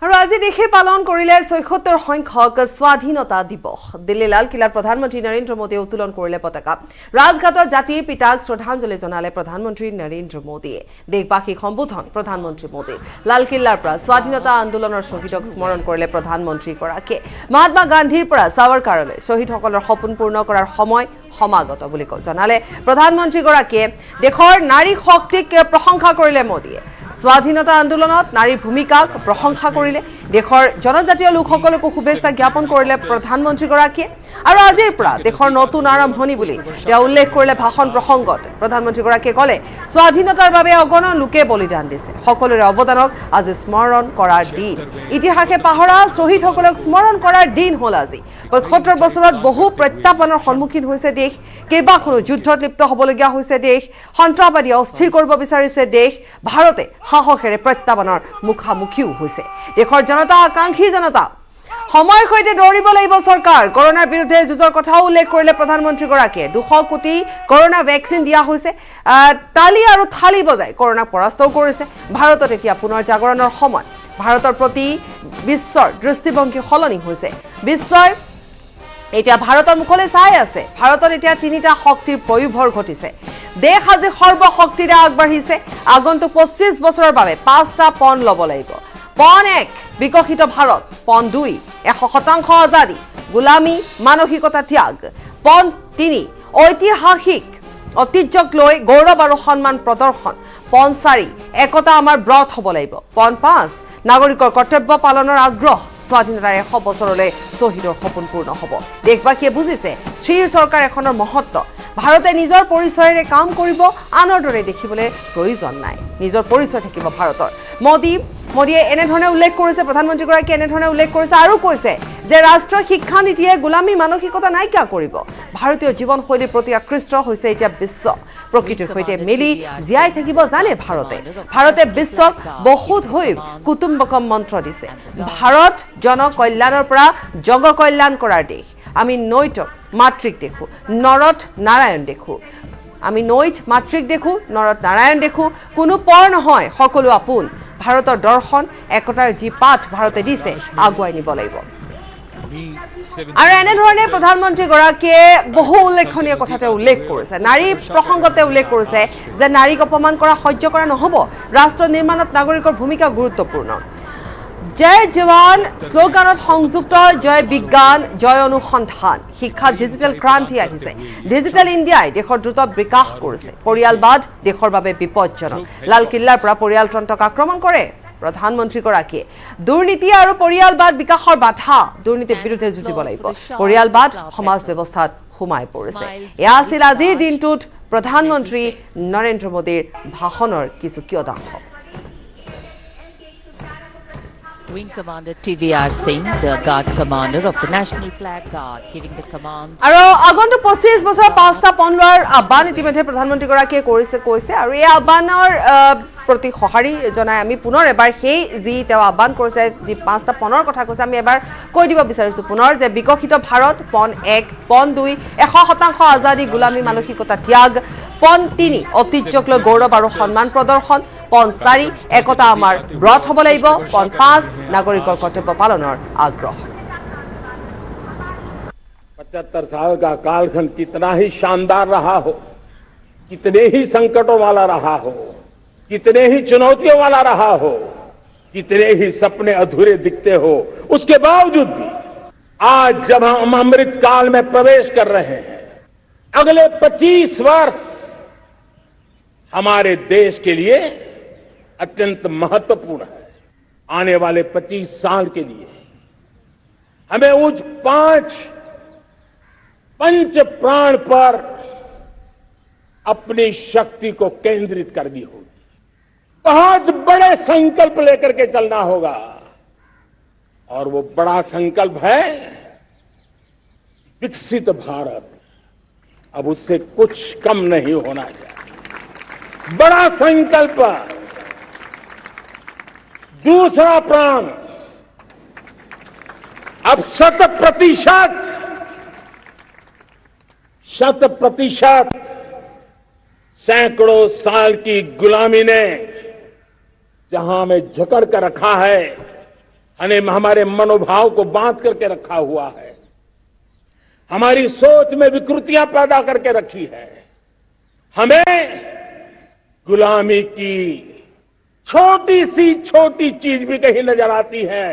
আৰু আজি দেশে পালন কৰিলে ৭৬ সংখ্যক স্বাধীনতা দিৱস। দিল্লী লাল কিল্লাত প্ৰধানমন্ত্ৰী নৰেন্দ্ৰ মোদীয়ে উত্তোলন কৰিলে পতাকা। ৰাজঘাটত জাতিৰ পিতাক শ্ৰদ্ধাঞ্জলি জনালে প্ৰধানমন্ত্ৰী নৰেন্দ্ৰ মোদীয়ে। দেশবাসীক সম্বোধন প্ৰধানমন্ত্ৰী মোদীৰ। লাল কিল্লাৰ পৰা স্বাধীনতা আন্দোলনৰ শ্বহীদক স্মৰণ কৰিলে প্ৰধানমন্ত্ৰীগৰাকীয়ে। মহাত্মা গান্ধীৰ পৰা সাৱৰকাৰলৈ শ্বহীদসকলৰ সপোন পূৰ্ণ কৰাৰ সময় সমাগত বুলি জনালে প্ৰধানমন্ত্ৰীগৰাকীয়ে। দেশৰ নাৰী শক্তিক প্ৰশংসা কৰিলে মোদীয়ে। স্বাধীনতা আন্দোলনত নাৰীৰ ভূমিকাক প্ৰশংসা কৰিলে। দেশৰ জনজাতীয় লোকসকলকো শুভেচ্ছা জ্ঞাপন কৰিলে প্ৰধানমন্ত্ৰীগৰাকীয়ে। আৰু আজিৰ পৰা দেশৰ নতুন আৰম্ভণি বুলি তেওঁ উল্লেখ কৰিলে ভাষণ প্ৰসংগত। প্ৰধানমন্ত্ৰীগৰাকীয়ে ক'লে, স্বাধীনতাৰ বাবে অগণন লোকে বলিদান দিছে। সকলোৰে অৱদানক আজি স্মৰণ কৰাৰ দিন। ইতিহাসে পাহৰা শ্বহীদসকলক স্মৰণ কৰাৰ দিন হ'ল আজি। ৭৫ বছৰত বহু প্ৰত্যাহ্বানৰ সন্মুখীন হৈছে দেশ। কেইবাখনো যুদ্ধত লিপ্ত হ'বলগীয়া হৈছে দেশ। সন্ত্ৰাসবাদী অস্থিৰ কৰিব বিচাৰিছে দেশ। ভাৰতে সাহসেৰে প্ৰত্যাহ্বানৰ মুখামুখিও হৈছে। দেশৰ জনতা আকাংক্ষী জনতা সময়ৰ সৈতে দৌৰিব লাগিব চৰকাৰ। কৰোনাৰ বিৰুদ্ধে যুঁজৰ কথাও উল্লেখ কৰিলে প্ৰধানমন্ত্ৰীগৰাকীয়ে। ২০০ কোটি কৰোনা ভেকচিন দিয়া হৈছে। তালি আৰু থালি বজাই কৰোনাক পৰাস্তও কৰিছে। ভাৰতত এতিয়া পুনৰ জাগৰণৰ সময়। ভাৰতৰ প্ৰতি বিশ্বৰ দৃষ্টিভংগী সলনি হৈছে। বিশ্বই এতিয়া ভাৰতৰ মুখলৈ চাই আছে। ভাৰতত এতিয়া ৩টা শক্তিৰ পয়োভৰ ঘটিছে। দেশ আজি সৰ্বশক্তিৰে আগবাঢ়িছে। আগন্তুক ২৫ বছৰৰ বাবে ৫টা পণ ল'ব লাগিব। পণ ১ বিকশিত ভাৰত, পণ ২ ১০০% আজাদী, গোলামী মানসিকতা ত্যাগ, পণ ৩ ঐতিহাসিক ঐতিহ্যক লৈ গৌৰৱ আৰু সন্মান প্ৰদৰ্শন, পণ ৪ একতা আমাৰ ব্ৰত হ'ব লাগিব, পণ ৫ নাগৰিকৰ কৰ্তব্য পালনৰ আগ্ৰহ। স্বাধীনতাৰ ১০০ বছৰলৈ শ্বহীদৰ সপোন পূৰ্ণ হ'ব। দেশবাসীয়ে বুজিছে স্থিৰ চৰকাৰ এখনৰ মহত্ব। ভাৰতে নিজৰ পৰিচয়েৰে কাম কৰিব, আনৰ দৰে দেখিবলৈ প্ৰয়োজন নাই। নিজৰ পৰিচয় থাকিব ভাৰতৰ। মোদীয়ে এনেধৰণে উল্লেখ কৰিছে, প্ৰধানমন্ত্ৰীগৰাকীয়ে এনেধৰণে উল্লেখ কৰিছে আৰু কৈছে যে ৰাষ্ট্ৰীয় শিক্ষা নীতিয়ে গোলামী মানসিকতা নাইকিয়া কৰিব। ভাৰতীয় জীৱনশৈলীৰ প্ৰতি আকৃষ্ট হৈছে এতিয়া বিশ্ব। প্ৰকৃতিৰ সৈতে মিলি জীয়াই থাকিব জানে ভাৰতে। ভাৰতে বিশ্বক বহুত হৈ কুটুম্বকম মন্ত্ৰ দিছে। ভাৰত জনকল্যাণৰ পৰা জগকল্যাণ কৰাৰ দেশ। আমি নৈত মাতৃক দেখো, নৰত নাৰায়ণ দেখো। আমি নৈত মাতৃক দেখো, নৰত নাৰায়ণ দেখো। কোনো পৰ নহয়, সকলো আপোন। ভাৰতৰ দৰ্শন একতাৰ যি পাঠ ভাৰতে দিছে, আগুৱাই নিব লাগিব। আৰু এনেধৰণে প্ৰধানমন্ত্ৰীগৰাকীয়ে বহু উল্লেখনীয় কথাতে উল্লেখ কৰিছে। নাৰী প্ৰসংগতে উল্লেখ কৰিছে যে নাৰীক অপমান কৰা সহ্য কৰা নহ'ব। ৰাষ্ট্ৰ নিৰ্মাণত নাগৰিকৰ ভূমিকা গুৰুত্বপূৰ্ণ। জয় জৱান শ্লোগানত সংযুক্ত জয় বিজ্ঞান, জয় অনুসন্ধান। শিক্ষাত ডিজিটেল ক্ৰান্তি আহিছে। ডিজিটেল ইণ্ডিয়াই দেশৰ দ্ৰুত বিকাশ কৰিছে। পৰিয়ালবাদ দেশৰ বাবে বিপদজনক। লাল কিল্লাৰ পৰা পৰিয়ালতন্ত্ৰক আক্ৰমণ কৰে প্ৰধানমন্ত্ৰীগৰাকীয়ে। দুৰ্নীতি আৰু পৰিয়ালবাদ বিকাশৰ বাধা। দুৰ্নীতিৰ বিৰুদ্ধে যুঁজিব লাগিব। পৰিয়ালবাদ সমাজ ব্যৱস্থাত সোমাই পৰিছে। এয়া আছিল আজিৰ দিনটোত প্ৰধানমন্ত্ৰী নৰেন্দ্ৰ মোদীৰ ভাষণৰ কিছু কিয়দাংশ। Wing Commander TVR Singh, the Guard Commander of the National Flag Guard, giving the command. আৰু আগন্তুক ২৫ বছৰ ৫টা পণ লোৱাৰ আহ্বান ইতিমধ্যে প্ৰধানমন্ত্ৰীগৰাকীয়ে কৈছে আৰু এই আহ্বানৰ প্ৰতি সঁহাৰি জনাই আমি পুনৰ এবাৰ সেই যি তেওঁ আহ্বান কৰিছে, যি 5টা পণৰ কথা কৈছে, আমি এবাৰ কৈ দিব বিচাৰিছোঁ পুনৰ যে বিকশিত ভাৰত, পণ ১, পণ ২ ১০০% আজাদী, গোলামী মানসিকতা ত্যাগ, পণ ৩ ঐতিহ্যক লৈ গৌৰৱ আৰু সন্মান প্ৰদৰ্শন, পণ ৪ একতা আমাৰ ব্ৰত হ'ব লাগিব, পণ ৫ নাগৰিকৰ কৰ্তব্য পালনৰ আগ্ৰহ। 75 साल का कालखंड कितना ही शानदार रहा हो, कितने ही संकटों वाला रहा हो, कितने ही चुनौतियों वाला रहा हो, कितने ही सपने अधूरे दिखते हो, उसके बावजूद भी आज जब हम अमृत काल में प्रवेश कर रहे हैं, अगले 25 वर्ष हमारे देश के लिए अत्यंत महत्वपूर्ण है। आने वाले 25 साल के लिए हमें उस 5 पंच प्राण पर अपनी शक्ति को केंद्रित करनी होगी। बहुत बड़े संकल्प लेकर के चलना होगा और वो बड़ा संकल्प है विकसित भारत। अब उससे कुछ कम नहीं होना चाहिए। बड़ा संकल्प। दूसरा प्राण अब 100% सैकड़ों साल की गुलामी ने जहां हमें जकड़ कर रखा है, हमारे मनोभाव को बांध करके रखा हुआ है, हमारी सोच में विकृतियां पैदा करके रखी है। हमें गुलामी की छोटी सी छोटी चीज भी कहीं नजर आती है,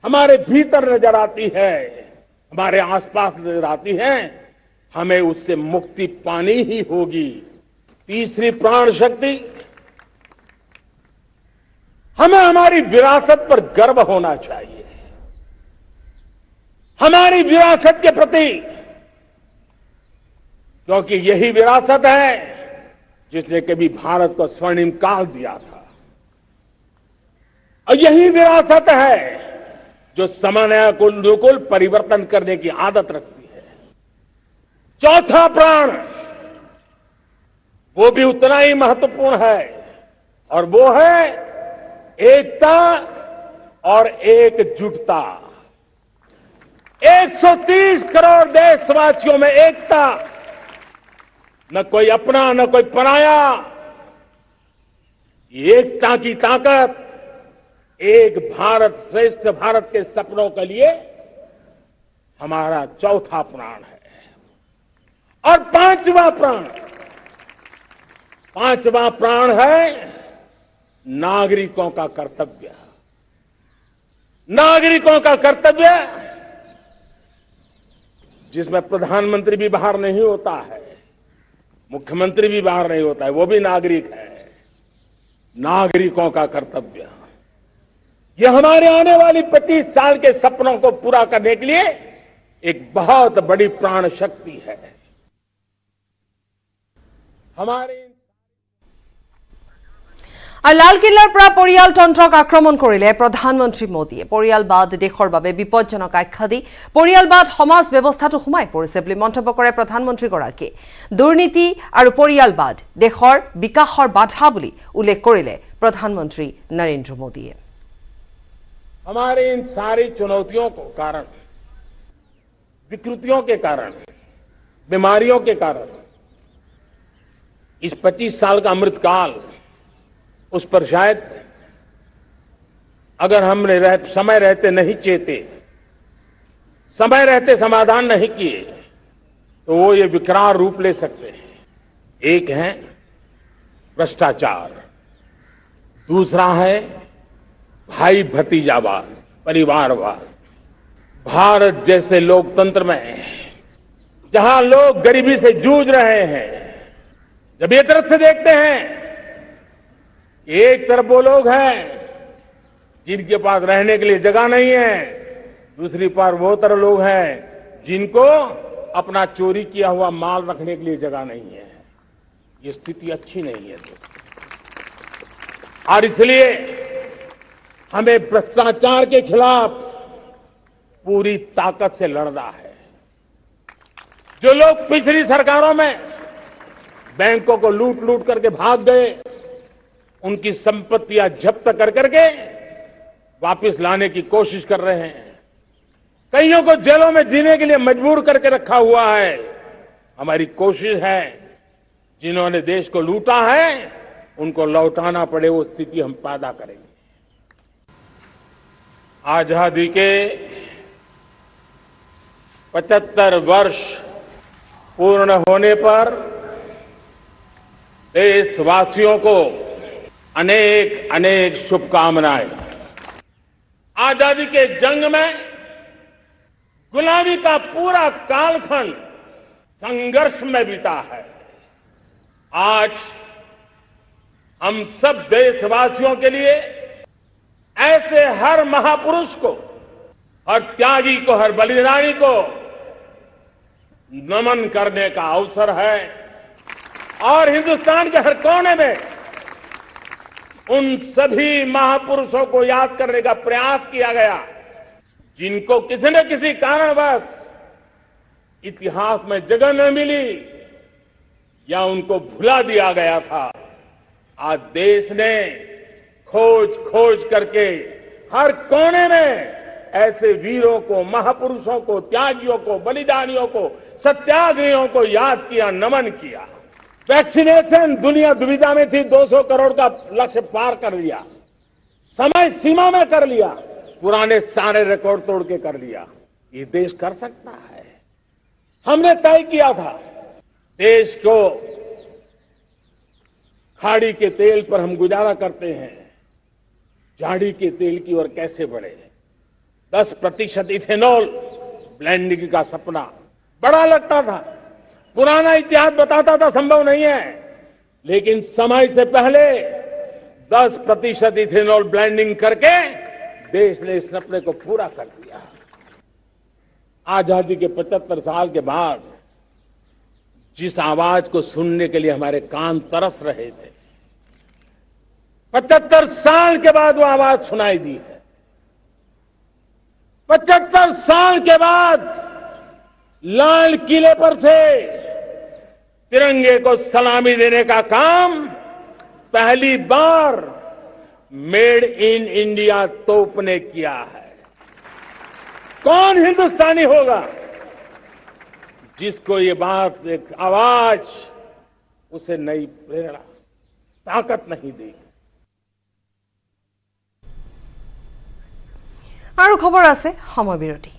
हमारे भीतर नजर आती है, हमारे आसपास नजर आती है, हमें उससे मुक्ति पानी ही होगी। तीसरी प्राण शक्ति, हमें हमारी विरासत पर गर्व होना चाहिए। हमारी विरासत के प्रति, क्योंकि यही विरासत है जिसने कभी भारत को स्वर्णिम काल दिया था, और यही विरासत है जो समय को अनुकूल परिवर्तन करने की आदत रखती है। चौथा प्राण, वो भी उतना ही महत्वपूर्ण है, और वो है एकता और एकजुटता। 130 करोड़ देशवासियों में एकता, न कोई अपना न कोई पराया। एकता की ताकत एक भारत श्रेष्ठ भारत के सपनों के लिए हमारा चौथा प्राण है। और पांचवा प्राण है नागरिकों का कर्तव्य। नागरिकों का कर्तव्य, जिसमें प्रधानमंत्री भी बाहर नहीं होता है, मुख्यमंत्री भी बाहर नहीं होता है, वो भी नागरिक है। नागरिकों का कर्तव्य, यह हमारे आने वाली 25 साल के सपनों को पूरा करने के लिए एक बहुत बड़ी प्राण शक्ति है। हमारे আৰু লালকিল্লাৰ পৰা পৰিয়ালতন্ত্ৰক আক্ৰমণ কৰিলে প্ৰধানমন্ত্ৰী মোদীয়ে। পৰিয়ালবাদ দেশৰ বাবে বিপজ্জনক আখ্যা দি পৰিয়ালবাদ সমাজ ব্যৱস্থাটো সোমাই পৰিছে বুলি মন্তব্য কৰে প্ৰধানমন্ত্ৰীগৰাকীয়ে। দুৰ্নীতি আৰু পৰিয়ালবাদ দেশৰ বিকাশৰ বাধা বুলি উল্লেখ কৰিলে প্ৰধানমন্ত্ৰী নৰেন্দ্ৰ মোদীয়ে। हमारे इन सारी चुनौतियों को कारण, विकृतियों के कारण, बीमारियों के कारण इस 25 साल का अमृतकाल, उस पर शायद अगर हमने समय रहते नहीं चेते, समय रहते समाधान नहीं किए, तो वो ये विकराल रूप ले सकते हैं। एक है भ्रष्टाचार, दूसरा है भाई भतीजावाद, परिवारवाद। भारत जैसे लोकतंत्र में जहां लोग गरीबी से जूझ रहे हैं, जब ये तरफ से देखते हैं, एक तरफ वो लोग हैं जिनके पास रहने के लिए जगह नहीं है, दूसरी पार वो तरह लोग हैं जिनको अपना चोरी किया हुआ माल रखने के लिए जगह नहीं है। ये स्थिति अच्छी नहीं है। और इसलिए हमें भ्रष्टाचार के खिलाफ पूरी ताकत से लड़ना है। जो लोग पिछली सरकारों में बैंकों को लूट लूट करके भाग गए, उनकी संपत्तियां जब्त कर करके वापस लाने की कोशिश कर रहे हैं, कईयों को जेलों में जीने के लिए मजबूर करके रखा हुआ है। हमारी कोशिश है जिन्होंने देश को लूटा है उनको लौटाना पड़े, वो स्थिति हम पैदा करेंगे। आजादी के 75 वर्ष पूर्ण होने पर देशवासियों को अनेक अनेक शुभकामनाएं। आजादी के जंग में गुलामी का पूरा कालखंड संघर्ष में बीता है। आज हम सब देशवासियों के लिए ऐसे हर महापुरुष को, हर त्यागी को, हर बलिदानी को नमन करने का अवसर है। और हिंदुस्तान के हर कोने में उन सभी महापुरुषों को याद करने का प्रयास किया गया जिनको किसी न किसी कारणवश इतिहास में जगह न मिली या उनको भुला दिया गया था। आज देश ने खोज खोज करके हर कोने में ऐसे वीरों को, महापुरुषों को, त्यागियों को, बलिदानियों को, सत्याग्रहियों को याद किया, नमन किया। वैक्सीनेशन दुनिया दुविधा में थी, 200 करोड़ का लक्ष्य पार कर लिया, समय सीमा में कर लिया। पुराने सारे रिकॉर्ड तोड़ के कर लिया। ये देश कर सकता है। हमने तय किया था देश को खाड़ी के तेल पर हम गुजारा करते हैं, झाड़ी के तेल की ओर कैसे बढ़े। 10% इथेनॉल ब्लेंडिंग का सपना बड़ा लगता था, पुराना इतिहास बताता था संभव नहीं है, लेकिन समय से पहले 10% इथेनॉल ब्लेंडिंग करके देश ने इस सपने को पूरा कर दिया। आजादी के 75 साल के बाद जिस आवाज को सुनने के लिए हमारे कान तरस रहे थे, 75 साल के बाद वो आवाज सुनाई दी है। 75 साल के बाद लाल किले पर से तिरंगे को सलामी देने का काम पहली बार मेड इन इंडिया तोप ने किया है। कौन हिंदुस्तानी होगा जिसको ये बात, एक आवाज उसे नई प्रेरणा, ताकत नहीं देगी। আৰু খবৰ আছে সময় বিৰতি।